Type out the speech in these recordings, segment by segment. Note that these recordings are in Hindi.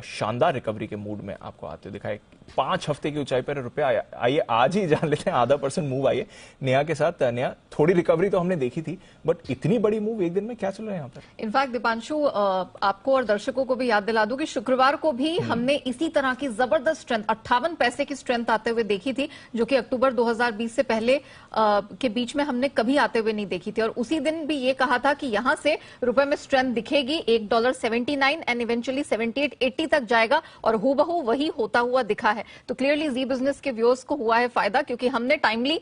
शानदार रिकवरी के मूड में आपको आते दिखाए। 5 हफ्ते की ऊंचाई पर रुपया आया। आइए आज ही जान लेते हैं, 0.5% मूव आई है नेहा के साथ। नेहा, थोड़ी रिकवरी तो हमने देखी थी, बट इतनी बड़ी मूव एक दिन में क्या चल रहा है यहाँ पर? इनफैक्ट दीपांशु, आपको और दर्शकों को भी याद दिला दूं कि शुक्रवार को भी हमने इसी तरह की जबरदस्त स्ट्रेंथ 58 पैसे की स्ट्रेंथ आते हुए देखी थी, जो कि अक्टूबर 2020 से पहले के बीच में हमने कभी आते हुए नहीं देखी थी। और उसी दिन भी ये कहा था कि यहां से रुपए में स्ट्रेंथ दिखेगी, $1.79 एंड इवेंचुअली 78-80 तक जाएगा, और हूबहू वही होता हुआ दिखा है। तो क्लियरली जी बिजनेस के व्यूअर्स को हुआ है फायदा, क्योंकि हमने टाइमली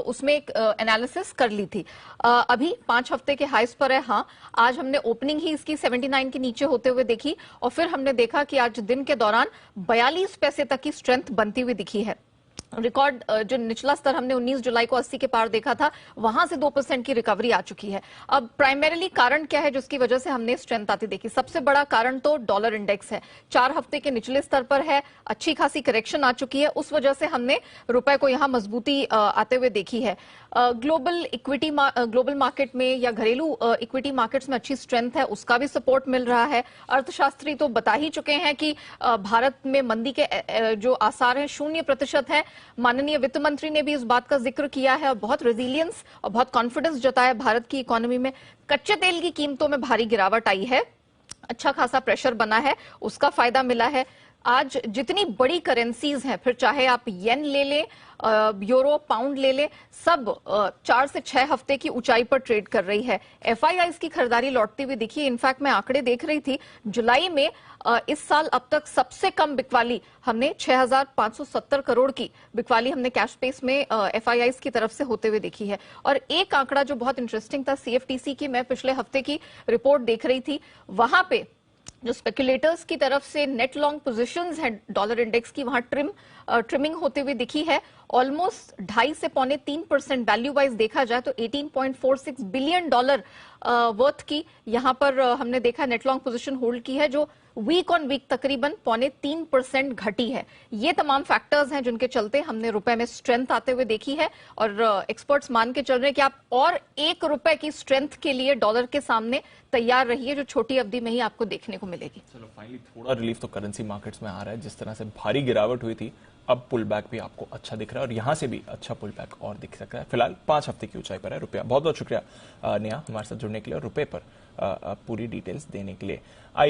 उसमें एक एनालिसिस कर ली थी। अभी 5 हफ्ते के हाइस पर है। हाँ, आज हमने ओपनिंग ही इसकी 79 के नीचे होते हुए देखी, और फिर हमने देखा कि आज दिन के दौरान 42 पैसे तक की स्ट्रेंथ बनती हुई दिखी है। रिकॉर्ड जो निचला स्तर हमने 19 जुलाई को 80 के पार देखा था, वहां से 2% की रिकवरी आ चुकी है। अब प्राइमरीली कारण क्या है जिसकी वजह से हमने स्ट्रेंथ आती देखी? सबसे बड़ा कारण तो डॉलर इंडेक्स है। 4 हफ्ते के निचले स्तर पर है, अच्छी खासी करेक्शन आ चुकी है, उस वजह से हमने रुपए को यहां मजबूती आते हुए देखी है। ग्लोबल मार्केट में या घरेलू इक्विटी मार्केट्स में अच्छी स्ट्रेंथ है, उसका भी सपोर्ट मिल रहा है। अर्थशास्त्री तो बता ही चुके हैं कि भारत में मंदी के जो आसार हैं 0% है। माननीय वित्त मंत्री ने भी इस बात का जिक्र किया है, और बहुत रेजिलियंस और बहुत कॉन्फिडेंस जताया भारत की इकोनॉमी में। कच्चे तेल की कीमतों में भारी गिरावट आई है, अच्छा खासा प्रेशर बना है, उसका फायदा मिला है। आज जितनी बड़ी करेंसीज हैं, फिर चाहे आप येन ले लें, यूरो, पाउंड ले लें, सब 4 से 6 हफ्ते की ऊंचाई पर ट्रेड कर रही है। एफआईआईज की खरीदारी लौटती हुई दिखी। इनफैक्ट मैं आंकड़े देख रही थी, जुलाई में इस साल अब तक सबसे कम बिकवाली हमने 6,570 करोड़ की बिकवाली हमने कैश स्पेस में एफआईआईज की तरफ से होते हुए देखी है। और एक आंकड़ा जो बहुत इंटरेस्टिंग था, सीएफटीसी की मैं पिछले हफ्ते की रिपोर्ट देख रही थी, वहां पे जो स्पेकुलेटर्स की तरफ से नेट लॉन्ग पोजीशंस हैं डॉलर इंडेक्स की, वहां ट्रिमिंग होते हुए दिखी है। ऑलमोस्ट 2.5 से 3.25% वैल्यू वाइज देखा जाए तो $18.46 बिलियन वर्थ की यहां पर हमने देखा नेट लॉन्ग पोजीशन होल्ड की है, जो वीक ऑन वीक तकरीबन 0.25% घटी है। ये तमाम फैक्टर्स हैं जिनके चलते हमने रुपए में स्ट्रेंथ आते हुए देखी है, और एक्सपर्ट्स मान के चल रहे हैं कि आप और ₹1 की स्ट्रेंथ के लिए डॉलर के सामने तैयार रहिए, जो छोटी अवधि में ही आपको देखने को मिलेगी। चलो, फाइनली थोड़ा रिलीफ तो करेंसी मार्केट्स में आ रहा है। जिस तरह से भारी गिरावट हुई थी, अब पुल बैक भी आपको अच्छा दिख रहा है, और यहां से भी अच्छा पुल बैक और दिख सकता है। फिलहाल 5 हफ्ते की ऊंचाई पर है रुपया। बहुत बहुत शुक्रिया नेहा हमारे साथ जुड़ने के लिए और रुपए पर पूरी डिटेल्स देने के लिए। आइए